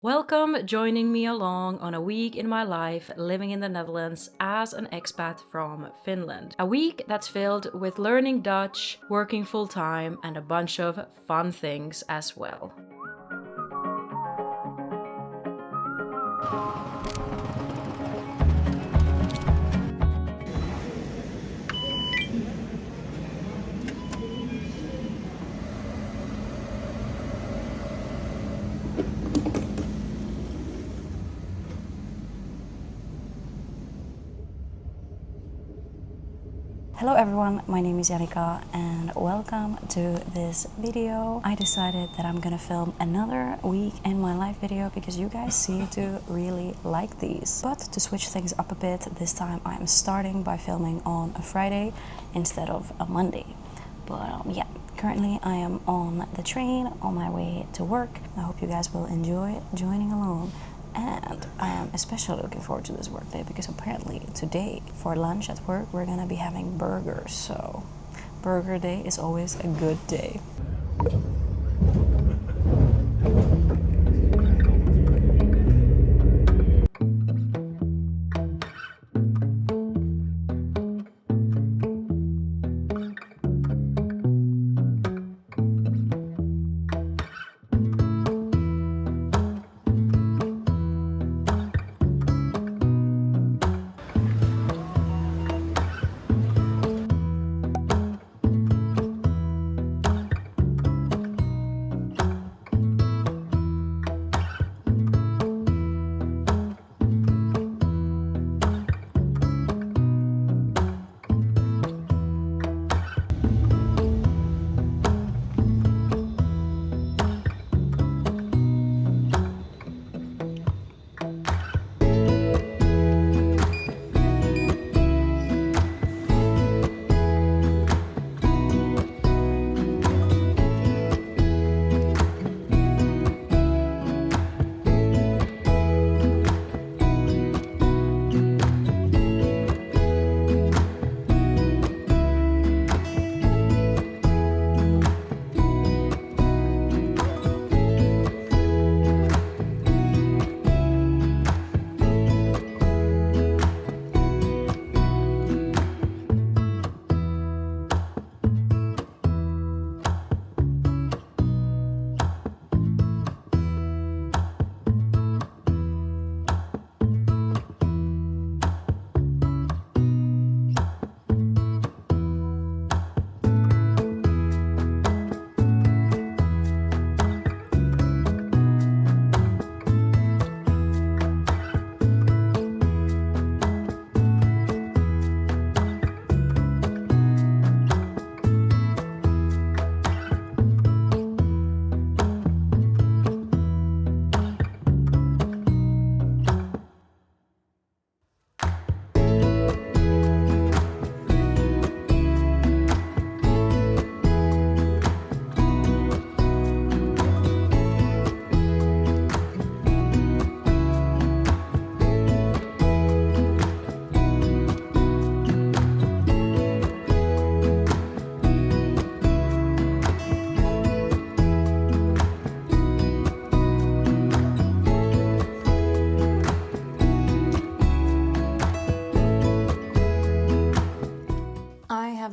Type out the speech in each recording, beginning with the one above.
Welcome joining me along on a week in my life living in the Netherlands as an expat from Finland. A week that's filled with learning Dutch, working full time, and a bunch of fun things as well. Hello everyone, my name is Janika and welcome to this video. I decided that I'm gonna film another week in my life video because you guys seem to really like these. But to switch things up a bit, this time I'm starting by filming on a Friday instead of a Monday. But yeah, currently I am on the train on my way to work. I hope you guys will enjoy joining along. And I am especially looking forward to this work day because apparently today for lunch at work we're gonna be having burgers. So burger day is always a good day.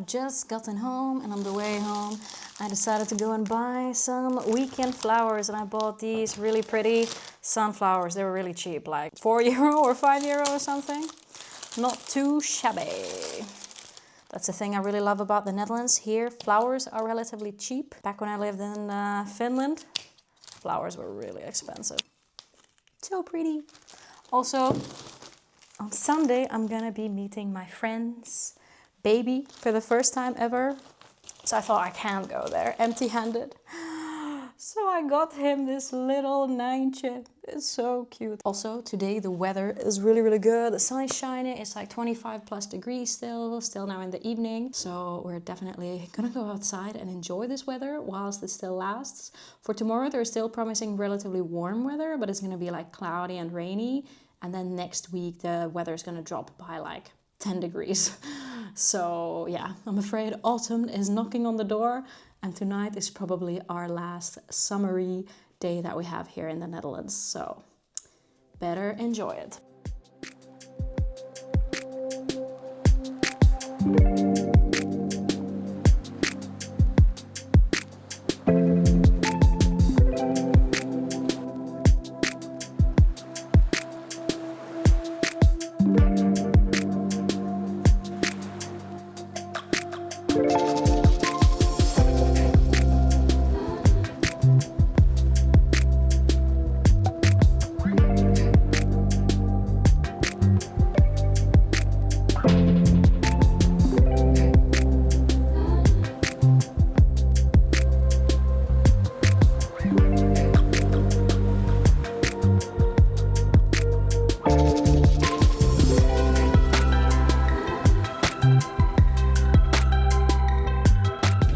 Just gotten home, and on the way home I decided to go and buy some weekend flowers, and I bought these really pretty sunflowers. They were really cheap, like €4 or €5 or something. Not too shabby. That's the thing I really love about the Netherlands. Here flowers are relatively cheap. Back when I lived in Finland, flowers were really expensive. So pretty. Also on Sunday I'm gonna be meeting my friends baby for the first time ever, so I thought I can't go there empty-handed. So I got him this little nijntje. It's so cute. Also today the weather is really good. The sun is shining. It's like 25 plus degrees still now in the evening. So we're definitely gonna go outside and enjoy this weather whilst it still lasts. For tomorrow they're still promising relatively warm weather, but it's gonna be like cloudy and rainy. And then next week the weather is gonna drop by like 10 degrees. So yeah, I'm afraid autumn is knocking on the door, and tonight is probably our last summery day that we have here in the Netherlands. So better enjoy it.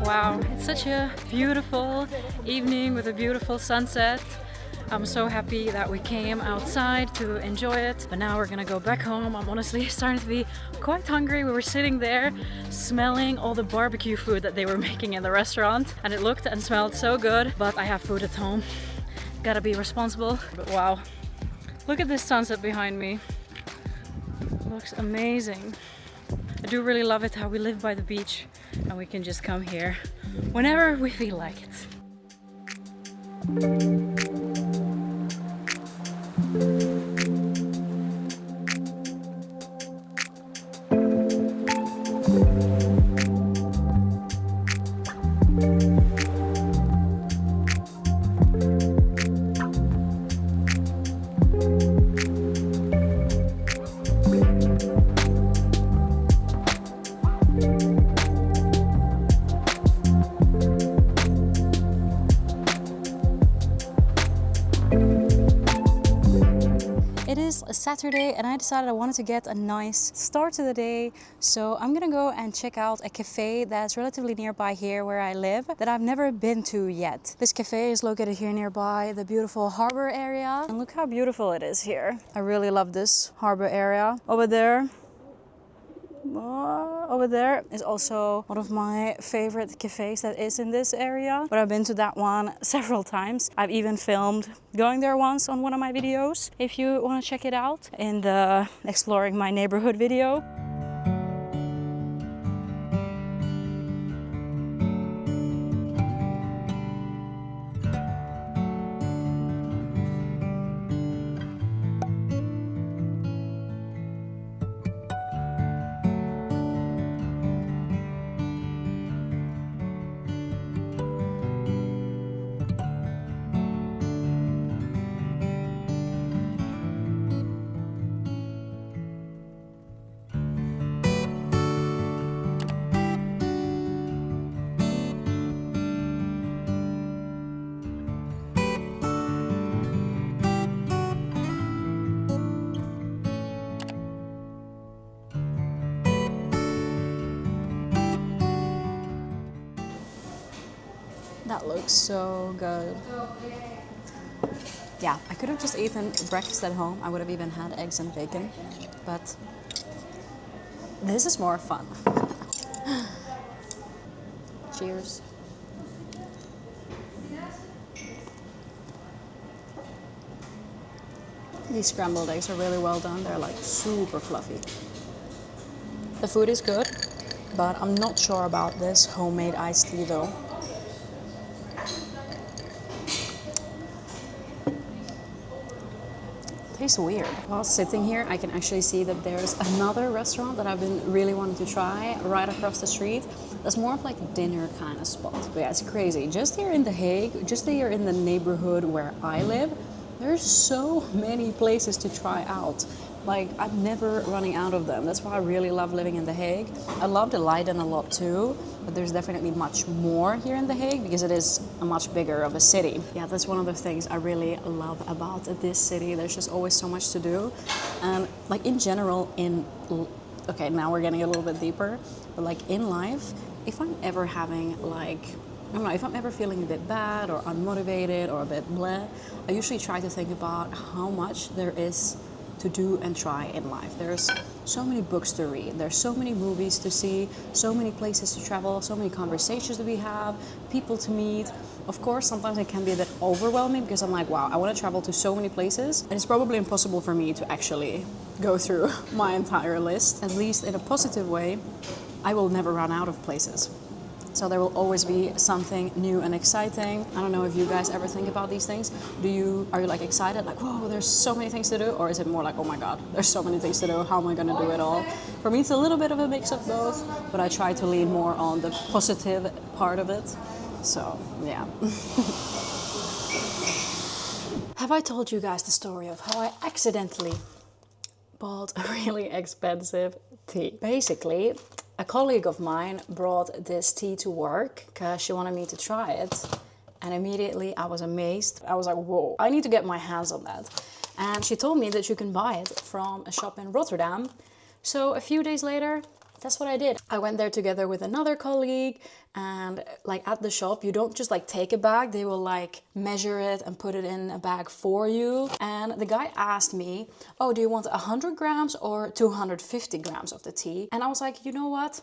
Wow, it's such a beautiful evening with a beautiful sunset. I'm so happy that we came outside to enjoy it, but now we're gonna go back home. I'm honestly starting to be quite hungry. We were sitting there smelling all the barbecue food that they were making in the restaurant, and it looked and smelled so good, but I have food at home. Gotta be responsible. But wow, look at this sunset behind me. It looks amazing. I do really love it how we live by the beach and we can just come here whenever we feel like it. It is a Saturday and I decided I wanted to get a nice start to the day. So I'm gonna go and check out a cafe that's relatively nearby here where I live that I've never been to yet. This cafe is located here nearby the beautiful harbor area. And look how beautiful it is here. I really love this harbor area. Over there is also one of my favorite cafes that is in this area. But I've been to that one several times. I've even filmed going there once on one of my videos. If you want to check it out in the exploring my neighborhood video. That looks so good. Yeah, I could have just eaten breakfast at home. I would have even had eggs and bacon, but this is more fun. Cheers. These scrambled eggs are really well done. They're like super fluffy. The food is good, but I'm not sure about this homemade iced tea though. Tastes weird. While sitting here, I can actually see that there's another restaurant that I've been really wanting to try right across the street. That's more of like a dinner kind of spot. But yeah, it's crazy. Just here in The Hague, just here in the neighborhood where I live, there's so many places to try out. Like, I'm never running out of them. That's why I really love living in The Hague. I love the Leiden a lot too, but there's definitely much more here in The Hague because it is a much bigger of a city. Yeah, that's one of the things I really love about this city. There's just always so much to do. And like in general, okay, now we're getting a little bit deeper, but like in life, if I'm ever having like, I don't know, if I'm ever feeling a bit bad or unmotivated or a bit bleh, I usually try to think about how much there is to do and try in life. There's so many books to read, there's so many movies to see, so many places to travel, so many conversations that we have, people to meet. Of course, sometimes it can be a bit overwhelming because I'm like, wow, I want to travel to so many places, and it's probably impossible for me to actually go through my entire list. At least in a positive way, I will never run out of places. So there will always be something new and exciting. I don't know if you guys ever think about these things. Are you like excited, like, whoa, there's so many things to do? Or is it more like, oh my God, there's so many things to do, how am I gonna do it all? For me, it's a little bit of a mix of both, but I try to lean more on the positive part of it. So, yeah. Have I told you guys the story of how I accidentally bought a really expensive tea? Basically, a colleague of mine brought this tea to work because she wanted me to try it. And immediately I was amazed. I was like, whoa, I need to get my hands on that. And she told me that you can buy it from a shop in Rotterdam. So a few days later, that's what I did. I went there together with another colleague, and like at the shop, you don't just like take a bag, they will like measure it and put it in a bag for you. And the guy asked me, oh, do you want 100 grams or 250 grams of the tea? And I was like, you know what?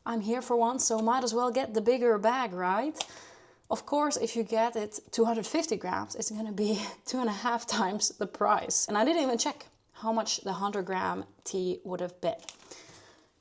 I'm here for once, so might as well get the bigger bag, right? Of course, if you get it 250 grams, it's gonna be 2.5 times the price. And I didn't even check how much the 100-gram tea would have been.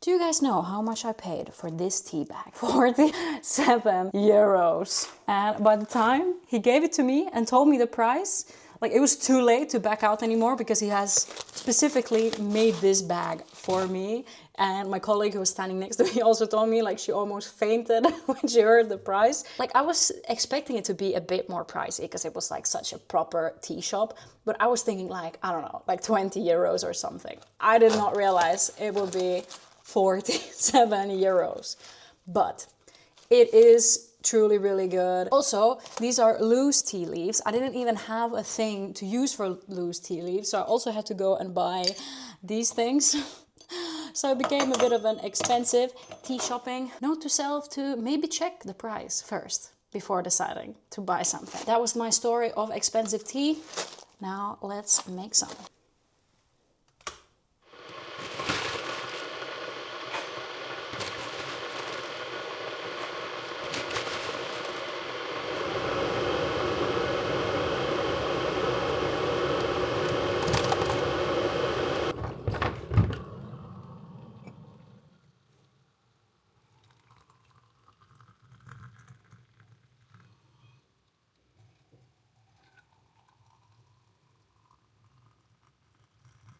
Do you guys know how much I paid for this tea bag? 47 euros. And by the time he gave it to me and told me the price, like it was too late to back out anymore because he has specifically made this bag for me. And my colleague who was standing next to me also told me like she almost fainted when she heard the price. Like I was expecting it to be a bit more pricey because it was like such a proper tea shop. But I was thinking like, I don't know, like 20 euros or something. I did not realize it would be 47 euros. But it is truly really good. Also, these are loose tea leaves. I didn't even have a thing to use for loose tea leaves, so I also had to go and buy these things. So it became a bit of an expensive tea shopping. Note to self to maybe check the price first before deciding to buy something. That was my story of expensive tea. Now let's make some.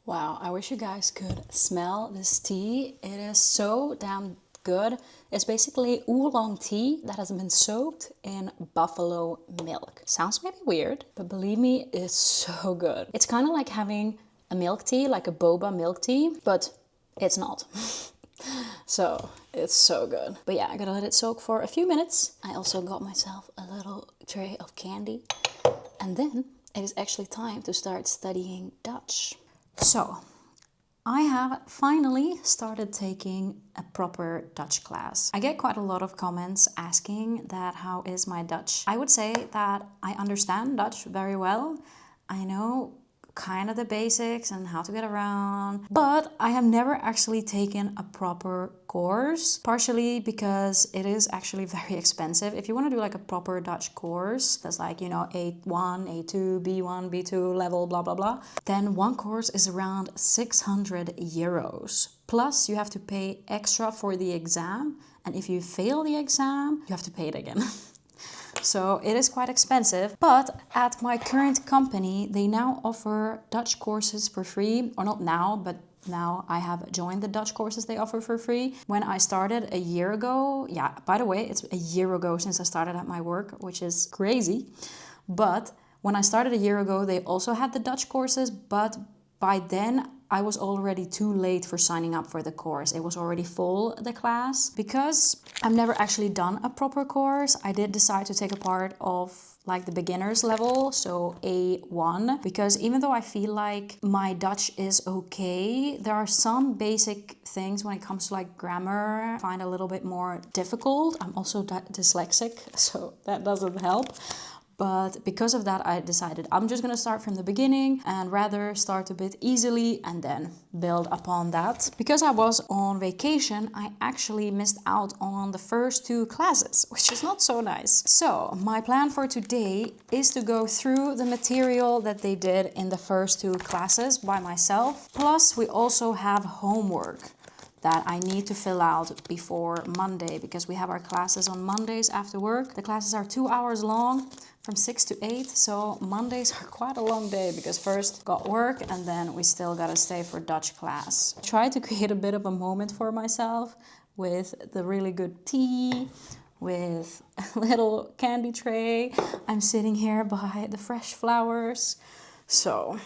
Wow, I wish you guys could smell this tea. It is so damn good. It's basically oolong tea that has been soaked in buffalo milk. Sounds maybe weird, but believe me, it's so good. It's kind of like having a milk tea, like a boba milk tea, but it's not. So it's so good. But yeah, I gotta let it soak for a few minutes. I also got myself a little tray of candy. And then it is actually time to start studying Dutch. So, I have finally started taking a proper Dutch class. I get quite a lot of comments asking that how is my Dutch? I would say that I understand Dutch very well. I know kind of the basics and how to get around, but I have never actually taken a proper course, partially because it is actually very expensive. If you want to do like a proper Dutch course that's like, you know, A1, A2, B1, B2 level, blah, blah, blah, then one course is around 600 euros. Plus you have to pay extra for the exam, and if you fail the exam, you have to pay it again. So it is quite expensive, but at my current company, they now offer Dutch courses for free, or not now, but now I have joined the Dutch courses they offer for free. When I started a year ago, yeah, by the way, it's a year ago since I started at my work, which is crazy. But when I started a year ago, they also had the Dutch courses, but by then I was already too late for signing up for the course. It was already full, the class. Because I've never actually done a proper course, I did decide to take a part of like the beginner's level, so A1, because even though I feel like my Dutch is okay, there are some basic things when it comes to like grammar I find a little bit more difficult. I'm also dyslexic, so that doesn't help. But because of that, I decided I'm just gonna start from the beginning and rather start a bit easily and then build upon that. Because I was on vacation, I actually missed out on the first 2 classes, which is not so nice. So my plan for today is to go through the material that they did in the first 2 classes by myself. Plus, we also have homework that I need to fill out before Monday because we have our classes on Mondays after work. The classes are 2 hours long from 6 to 8, so Mondays are quite a long day because first got work and then we still gotta stay for Dutch class. I tried to create a bit of a moment for myself with the really good tea, with a little candy tray. I'm sitting here by the fresh flowers. So,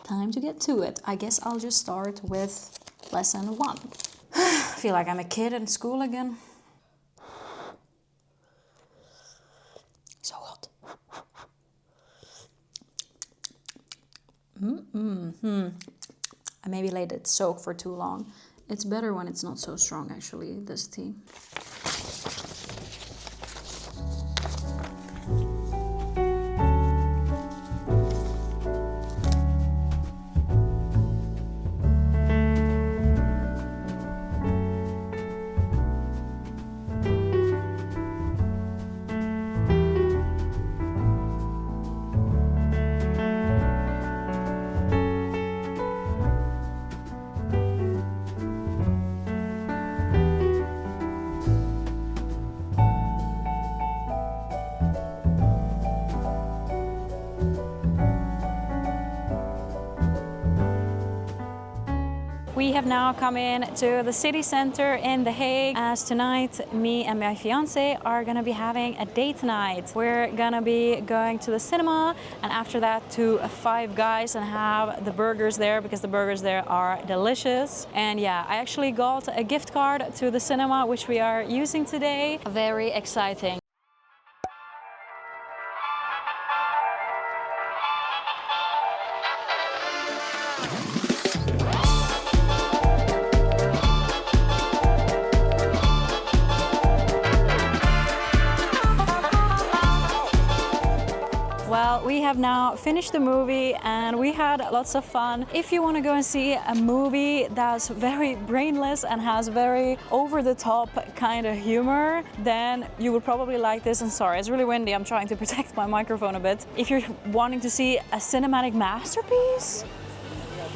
time to get to it. I guess I'll just start with lesson 1. I feel like I'm a kid in school again. So hot. I maybe let it soak for too long. It's better when it's not so strong actually, this tea. We have now come in to the city center in The Hague, as tonight me and my fiance are gonna be having a date night. We're gonna be going to the cinema and after that to Five Guys and have the burgers there because the burgers there are delicious. And yeah, I actually got a gift card to the cinema which we are using today. Very exciting. Well, we have now finished the movie and we had lots of fun. If you want to go and see a movie that's very brainless and has very over-the-top kind of humor, then you would probably like this. And sorry, it's really windy. I'm trying to protect my microphone a bit. If you're wanting to see a cinematic masterpiece,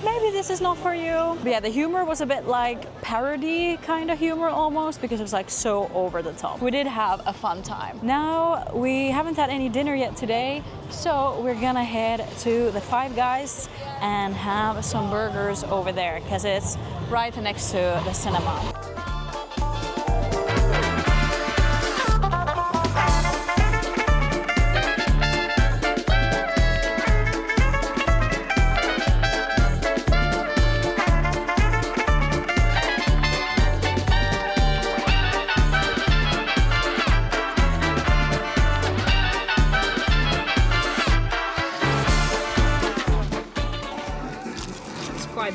maybe this is not for you. But yeah, the humor was a bit like parody kind of humor almost because it was like so over the top. We did have a fun time. Now, we haven't had any dinner yet today, so we're gonna head to the Five Guys and have some burgers over there because it's right next to the cinema.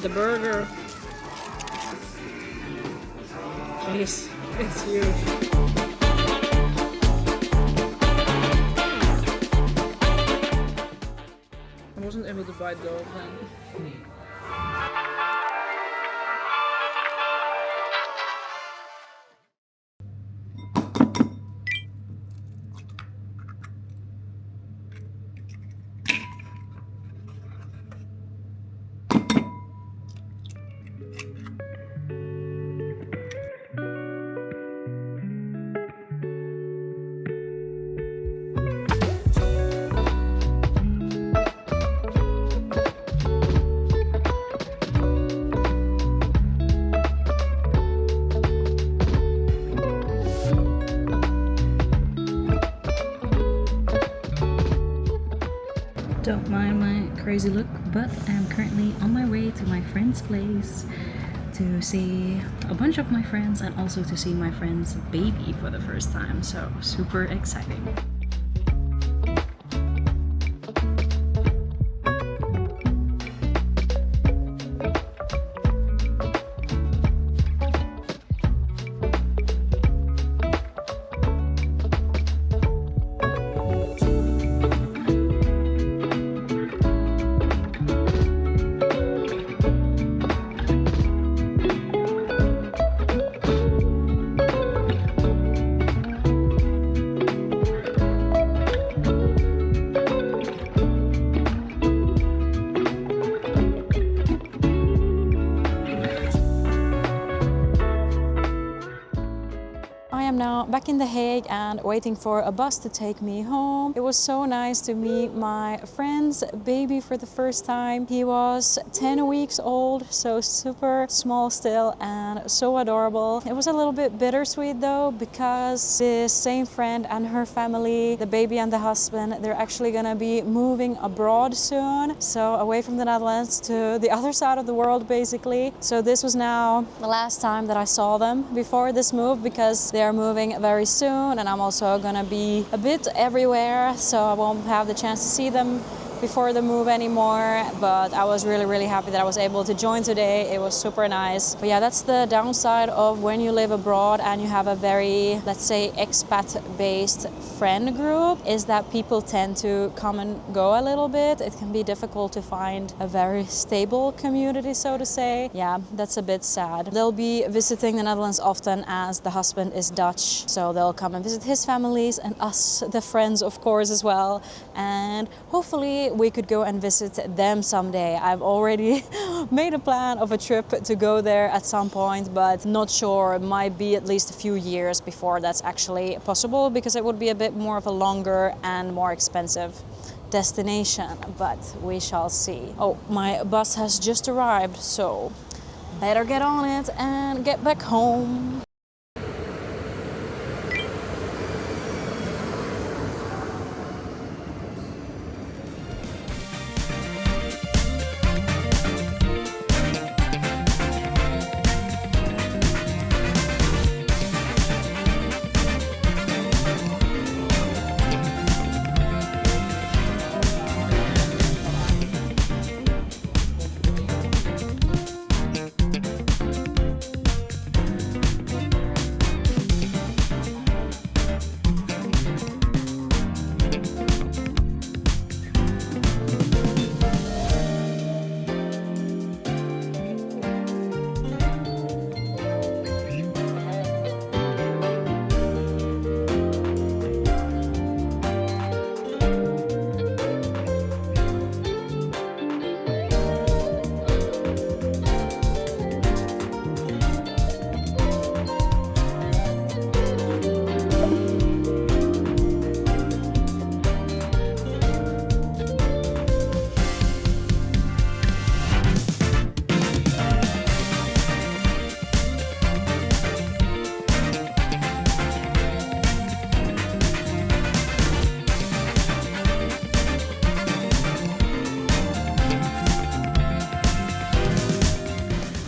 The burger. Jeez, it's huge. I wasn't able to bite the whole thing. Don't mind my crazy look, but I'm currently on my way to my friend's place to see a bunch of my friends and also to see my friend's baby for the first time, so super exciting. back in The Hague and waiting for a bus to take me home. It was so nice to meet my friend's baby for the first time. He was 10 weeks old, so super small still and so adorable. It was a little bit bittersweet though, because this same friend and her family, the baby and the husband, they're actually gonna be moving abroad soon. So away from the Netherlands to the other side of the world basically. So this was now the last time that I saw them before this move, because they are moving very soon and I'm also gonna be a bit everywhere, so I won't have the chance to see them before the move anymore. But I was really happy that I was able to join today. It was super nice. But yeah, that's the downside of when you live abroad and you have a very, let's say, expat based friend group, is that people tend to come and go a little bit. It can be difficult to find a very stable community, so to say. Yeah, that's a bit sad. They'll be visiting the Netherlands often as the husband is Dutch, so they'll come and visit his families and us, the friends, of course, as well. And hopefully we could go and visit them someday. I've already made a plan of a trip to go there at some point, but not sure. It might be at least a few years before that's actually possible, because it would be a bit more of a longer and more expensive destination, but we shall see. Oh, my bus has just arrived, so better get on it and get back home.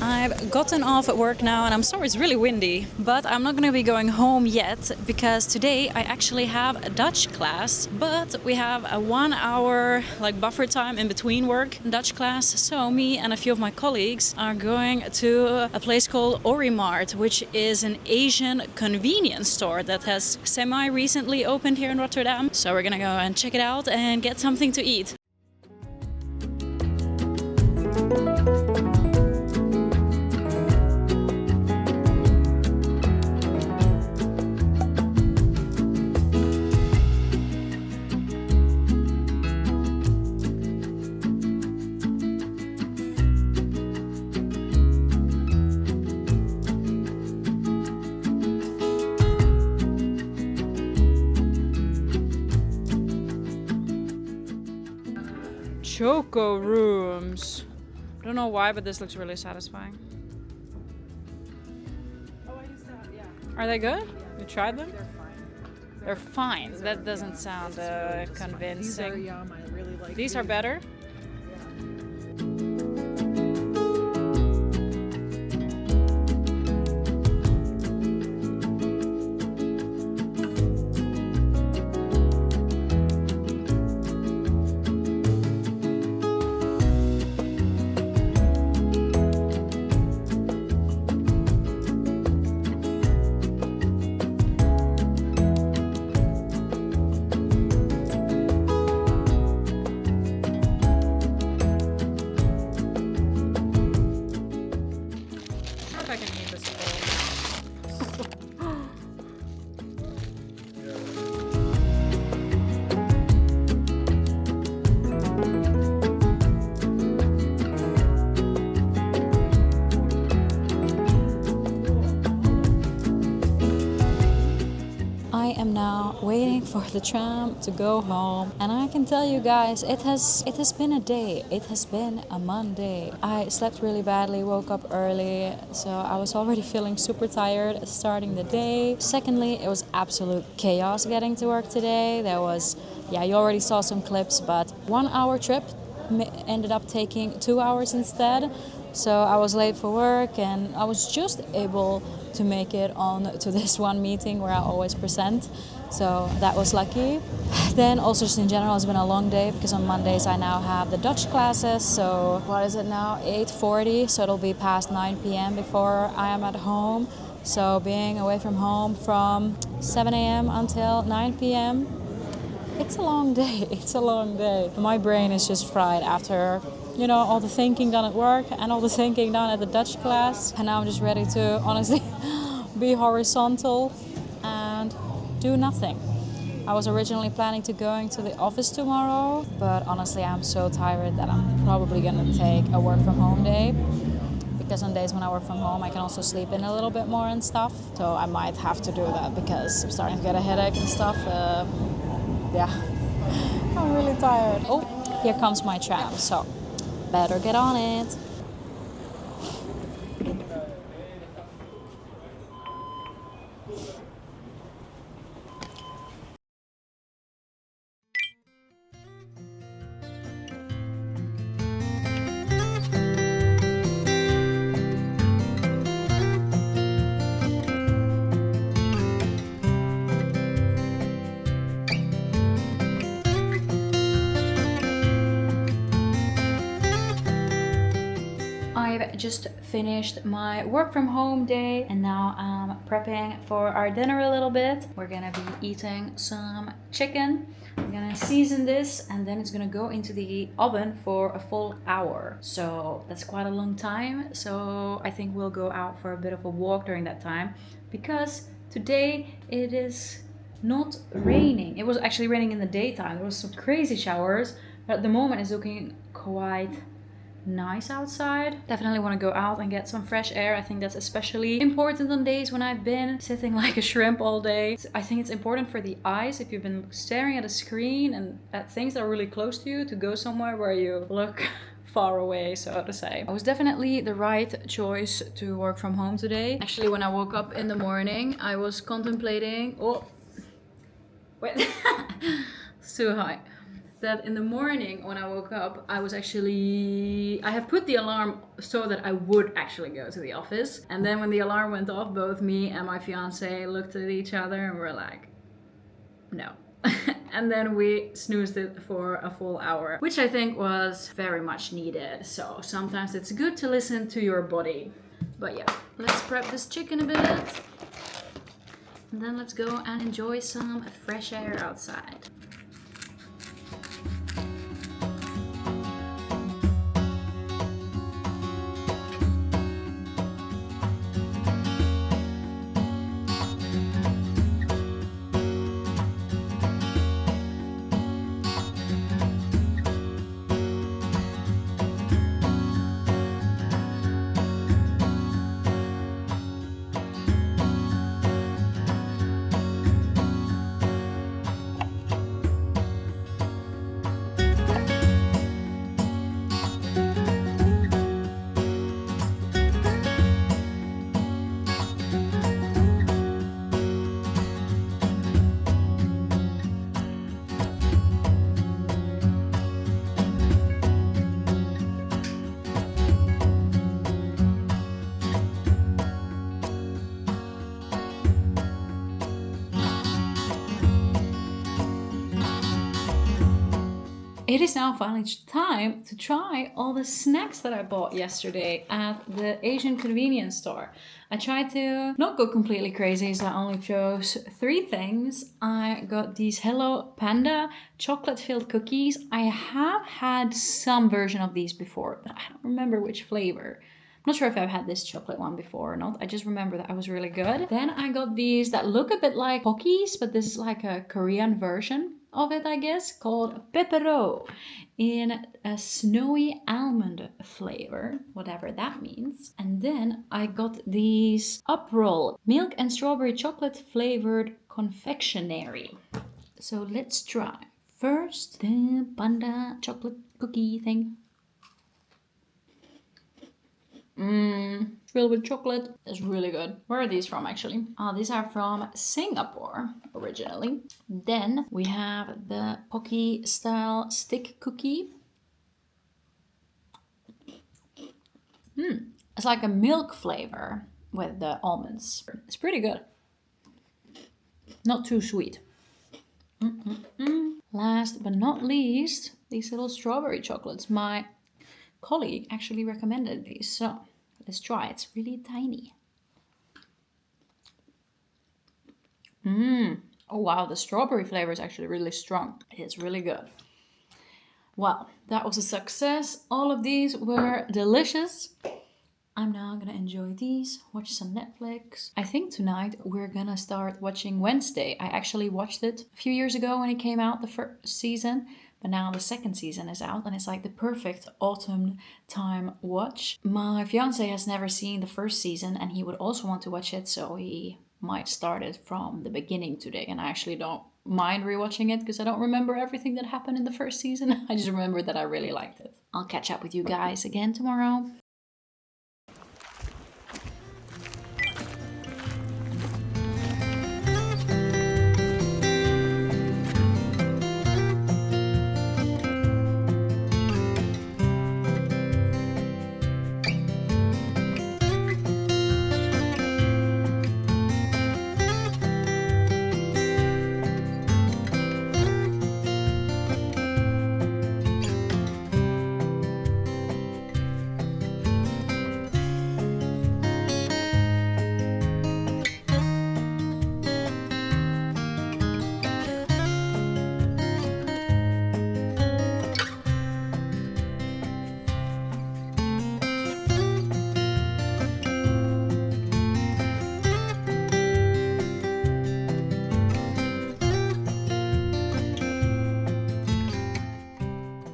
I've gotten off at work now and I'm sorry it's really windy, but I'm not gonna be going home yet because today I actually have a Dutch class, but we have a 1 hour buffer time in between work and Dutch class. So me and a few of my colleagues are going to a place called Orimart, which is an Asian convenience store that has semi-recently opened here in Rotterdam. So we're gonna go and check it out and get something to eat. Choco rooms. I don't know why, but this looks really satisfying. Oh, I used to have, yeah. Are they good? Yeah. You tried them? They're fine. They're fine. That doesn't sound really just convincing. fine. These are yum. I really like These are better? for the tram to go home. And I can tell you guys, it has been a day. It has been a Monday. I slept really badly, woke up early, so I was already feeling super tired starting the day. Secondly, it was absolute chaos getting to work today. There was, yeah, you already saw some clips, but 1 hour trip ended up taking 2 hours instead. So I was late for work and I was just able to make it on to this one meeting where I always present. So that was lucky. Then also just in general it's been a long day because on Mondays I now have the Dutch classes. So what is it now? 8:40. So it'll be past 9 p.m. before I am at home. So being away from home from 7 a.m. until 9 p.m. It's a long day. It's a long day. My brain is just fried after, you know, all the thinking done at work and all the thinking done at the Dutch class. And now I'm just ready to honestly be horizontal and do nothing. I was originally planning to going to the office tomorrow, but honestly I'm so tired that I'm probably gonna take a work from home day. Because on days when I work from home I can also sleep in a little bit more and stuff. So I might have to do that because I'm starting to get a headache and stuff. Yeah, I'm really tired. Oh, here comes my tram, so better get on it. I've just finished my work from home day and now I'm prepping for our dinner a little bit. We're gonna be eating some chicken. I'm gonna season this and then it's gonna go into the oven for a full hour. So that's quite a long time. So I think we'll go out for a bit of a walk during that time because today it is not raining. It was actually raining in the daytime. There was some crazy showers, but at the moment it's looking quite nice outside. Definitely want to go out and get some fresh air. I think that's especially important on days when I've been sitting like a shrimp all day. I think it's important for the eyes, if you've been staring at a screen and at things that are really close to you, to go somewhere where you look far away, so to say. It was definitely the right choice to work from home today. Actually, when I woke up in the morning, I was contemplating, oh wait, it's too high. That in the morning when I woke up, I have put the alarm so that I would actually go to the office. And then when the alarm went off, both me and my fiance looked at each other and were like, no. And then we snoozed it for a full hour, which I think was very much needed. So sometimes it's good to listen to your body. But yeah, let's prep this chicken a bit. And then let's go and enjoy some fresh air outside. It is now finally time to try all the snacks that I bought yesterday at the Asian convenience store. I tried to not go completely crazy, so I only chose 3 things. I got these Hello Panda chocolate-filled cookies. I have had some version of these before, but I don't remember which flavor. I'm not sure if I've had this chocolate one before or not. I just remember that it was really good. Then I got these that look a bit like Pockies, but this is like a Korean version of it, I guess, called Pepero in a snowy almond flavor, whatever that means. And then I got these Uproll milk and strawberry chocolate flavored confectionery. So let's try. First, the panda chocolate cookie thing. Filled with chocolate. It's really good. Where are these from actually? Oh, these are from Singapore originally. Then we have the Pocky style stick cookie. It's like a milk flavor with the almonds. It's pretty good. Not too sweet. Last but not least, these little strawberry chocolates. My colleague actually recommended these, so let's try. It's really tiny. Oh wow, the strawberry flavor is actually really strong. It's really good. Well, that was a success. All of these were delicious. I'm now gonna enjoy these, watch some Netflix. I think tonight we're gonna start watching Wednesday. I actually watched it a few years ago when it came out, the first season, but now the second season is out and it's like the perfect autumn time watch. My fiance has never seen the first season and he would also want to watch it, so he might start it from the beginning today, and I actually don't mind rewatching it because I don't remember everything that happened in the first season. I just remember that I really liked it. I'll catch up with you guys again tomorrow.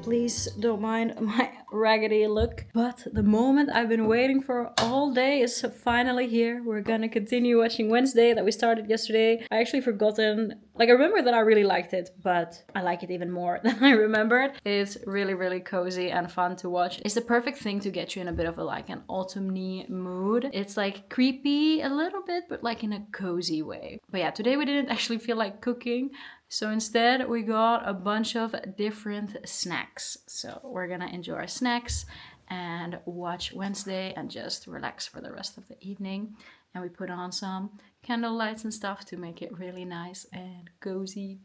Please don't mind my raggedy look, but the moment I've been waiting for all day is finally here. We're gonna continue watching Wednesday that we started yesterday. I actually forgotten, I remember that I really liked it, but I like it even more than I remembered. It's really, really cozy and fun to watch. It's the perfect thing to get you in a bit of an autumny mood. It's creepy a little bit, but in a cozy way. But yeah, today we didn't actually feel like cooking. So instead we got a bunch of different snacks. So we're gonna enjoy our snacks and watch Wednesday and just relax for the rest of the evening. And we put on some candle lights and stuff to make it really nice and cozy.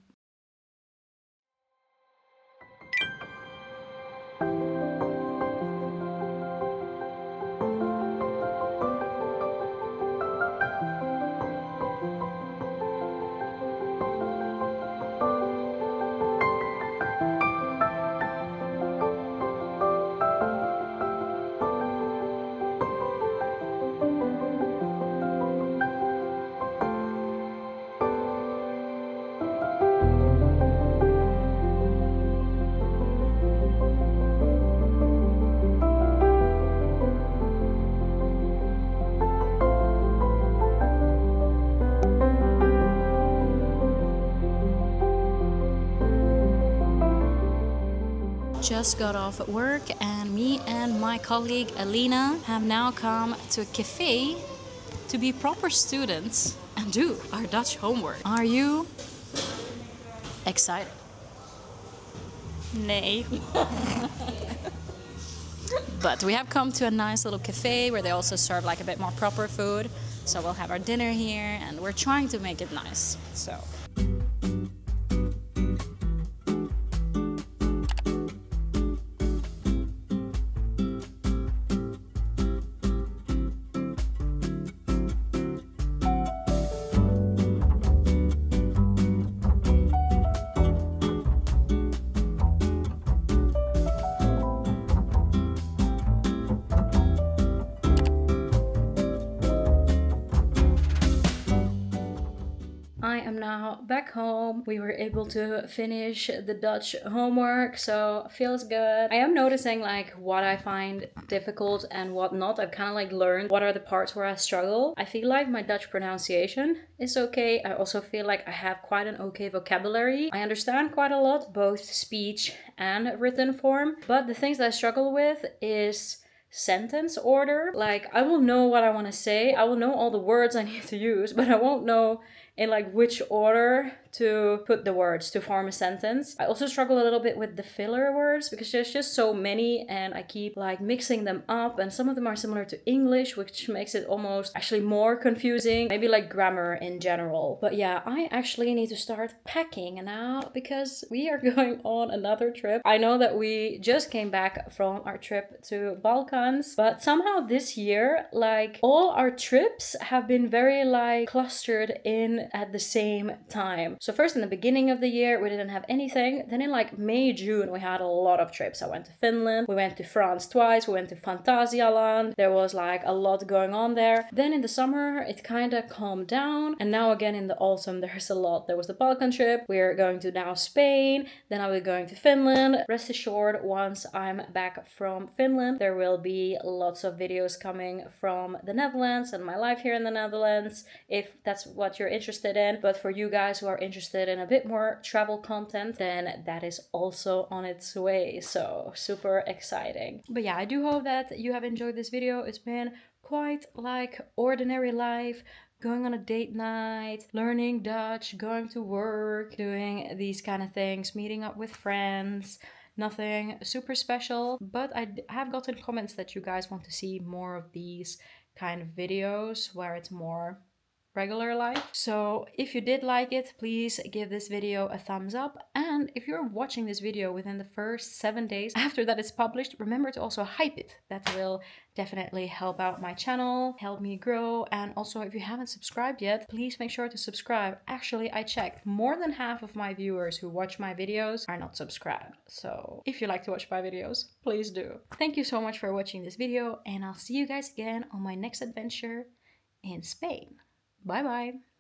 Just got off at work and me and my colleague Alina have now come to a cafe to be proper students and do our Dutch homework. Are you excited? Nee. But we have come to a nice little cafe where they also serve a bit more proper food. So we'll have our dinner here and we're trying to make it nice. So now back home. We were able to finish the Dutch homework, so feels good. I am noticing like what I find difficult and what not. I've kind of like learned what are the parts where I struggle. I feel like my Dutch pronunciation is okay. I also feel like I have quite an okay vocabulary. I understand quite a lot, both speech and written form, but the things that I struggle with is sentence order. Like, I will know what I want to say, I will know all the words I need to use, but I won't know in like which order to put the words to form a sentence. I also struggle a little bit with the filler words because there's just so many and I keep like mixing them up, and some of them are similar to English, which makes it almost actually more confusing. Maybe like grammar in general. But yeah, I actually need to start packing now because we are going on another trip. I know that we just came back from our trip to Balkans, but somehow this year, like all our trips have been very like clustered in at the same time. So first in the beginning of the year, we didn't have anything. Then in like May, June, we had a lot of trips. I went to Finland, we went to France twice, we went to Fantasialand. There was like a lot going on there. Then in the summer, it kind of calmed down. And now again in the autumn, there's a lot. There was the Balkan trip. We're going to now Spain. Then I'll be going to Finland. Rest assured, once I'm back from Finland, there will be lots of videos coming from the Netherlands and my life here in the Netherlands, if that's what you're interested in. But for you guys who are interested in a bit more travel content, then that is also on its way. So super exciting. But yeah, I do hope that you have enjoyed this video. It's been quite like ordinary life, going on a date night, learning Dutch, going to work, doing these kind of things, meeting up with friends. Nothing super special, but I have gotten comments that you guys want to see more of these kind of videos where it's more regular life. So if you did like it, please give this video a thumbs up. And if you're watching this video within the first 7 days after that it's published, remember to also hype it. That will definitely help out my channel, help me grow. And also, if you haven't subscribed yet, please make sure to subscribe. Actually, I checked, more than half of my viewers who watch my videos are not subscribed. So if you like to watch my videos, please do. Thank you so much for watching this video, and I'll see you guys again on my next adventure in Spain. Bye bye.